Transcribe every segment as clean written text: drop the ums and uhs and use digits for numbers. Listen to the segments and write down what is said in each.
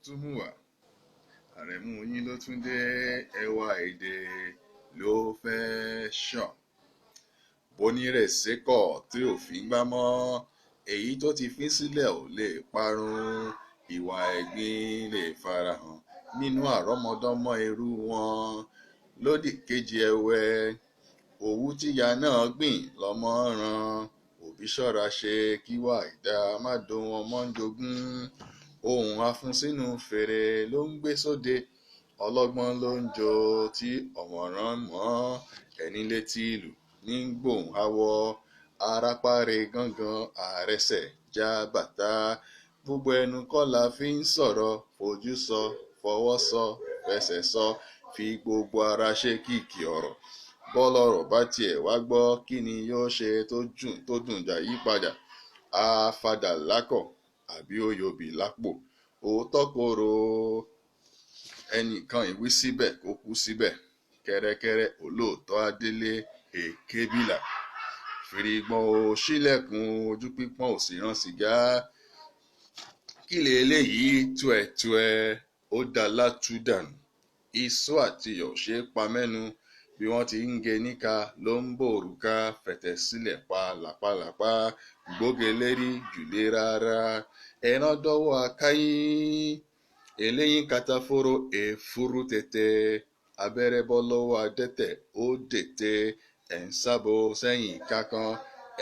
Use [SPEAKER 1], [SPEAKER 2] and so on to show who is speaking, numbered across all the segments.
[SPEAKER 1] tún mú wá. Àrẹ̀mú yín ló tún dé, ẹwà èdè ló fẹ́ ṣàn. Bonírèsé kọ̀ tí òfin gbá mọ́, èyí tó ti fín sílẹ̀ ò lè parun. Ìwà ẹ̀gbin lè farahàn nínú àrọ́mọdọ́mọ irú wọn. Lódì kejì ẹ̀wẹ̀, òwú tíya náà gbìn lọ́mọ rán. Òbí ṣọ́ra ṣe kíwà ìdá má dohun ọmọ ń jogún. Ohun afúnsínú fèrè ló ń gbé sóde, ọlọ́gbọ́n ló ń jó tí ọ̀mọ̀ràn mọ́. Ẹni létí ìlú ní gbóhùn awọ, arápáre gángan àrẹsẹ̀ já bàtà. Gbogbo ẹnu kọ́ la fi ń sọ̀rọ̀, fojú sọ, fọwọ́ sọ, fẹsẹ̀ sọ, fi gbogbo ara ṣe kìkì ọ̀rọ̀. Bọ́lọ́rọ̀ bá tiẹ̀ wá gbọ́, kí ni yóò ṣe tó dùn jà yí padà? A fadà lákọ̀ àbí ó yobì lápò? Òótọ́ korò, ẹnìkan ìwí síbẹ̀ kó kú síbẹ̀. Kẹ́rẹ́kẹ́rẹ́ olóòótọ́ adélé èké bìlà. Fìrìgbọ̀n ò ṣílẹ̀kùn, ojú pípọ́n ò sì rán sìgá. Kí lè eléyìí tuẹ̀tuẹ̀, ó dá látúdànù. Iṣó àtiyọ̀ ṣe é pa mẹ́nu, bí wọ́n ti ń gé níka ló ń bòrùka. Fẹ̀tẹ̀ sílẹ̀ pa làpálàpá, gbógelérí jùlé rárá. Ẹran dọ́wọ́ akáyín, eléyín katafóró èfúrú tètè. Abẹ́rẹ́ bọ́ lọ́wọ́ adẹ́tẹ̀ ó dètè. Ẹ̀ ń sábo sẹ́yìn ìka kan,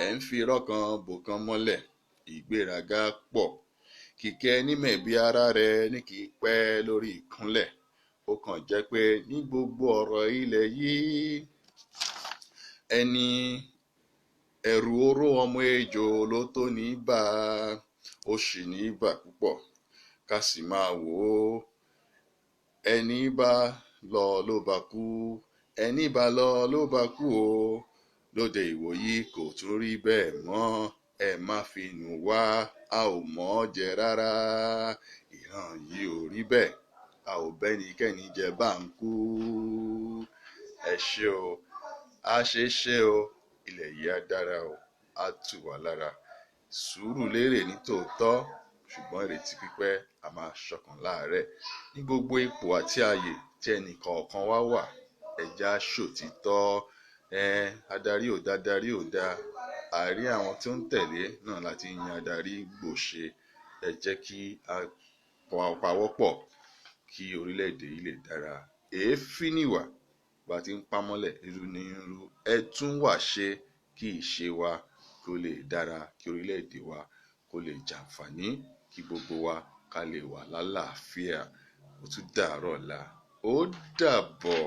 [SPEAKER 1] ẹ̀ ń fi rọ́kan bòkan mọ́lẹ̀. Ìgbéraga pọ̀, kìkẹ́ nímẹ̀bí ara rẹ̀ ní kì í pẹ́ lórí ìkúnlẹ̀. Ó kàn jẹ́ pé ní gbogbo ọ̀rọ̀ ilẹ̀ yìí, ẹni ẹ̀rù oró ọmọ ejò ló tó ní bá a. Ó sì ní bà púpọ̀, ká sì máa wò ó. Ẹni bá lọ ló bá kú, ẹni bá lọ ló bá kú o. Lóde ìwòyí kò tún rí bẹ́ẹ̀ mọ́. Ẹ má fi nù wá, a ò mọ̀ ọ́ jẹ rárá. Ìran yìí ò rí bẹ́ẹ̀, a ò bẹ́nikẹ́ni jẹ bá ń kú. Ẹ ṣé o, a ṣe o, ilẹ̀ yìí á dára o, á tù wá lára. Sùúrù lérè ní tòótọ́, ṣùgbọ́n ìrètí pípẹ́ a máa ṣọkàn láàárẹ̀. Ní gbogbo ipò àti ààyè tí ẹnì kọ̀ọ̀kan wá wà, ẹ jẹ́ á ṣòtítọ́. Adarí ò dá, adarí ò dá. Àárí àwọn tó ń tẹ̀lé náà láti yan adarí gbòṣe. Ẹ jẹ́ kí a pawọ́pọ̀ kí orílẹ̀-èdè yìí lè dára. Èéfín nìwà, bá ti ń pámọ́lẹ̀ irú ní irú. Ẹ tún wà ṣe kí ìṣe wa kó lè dára, kí orílẹ̀-èdè wa kó lè jàǹfààní, kí gbogbo wa ká lè wà lálàáfíà. Ó tún dàárọ̀ ọ̀la, ó dàbọ̀.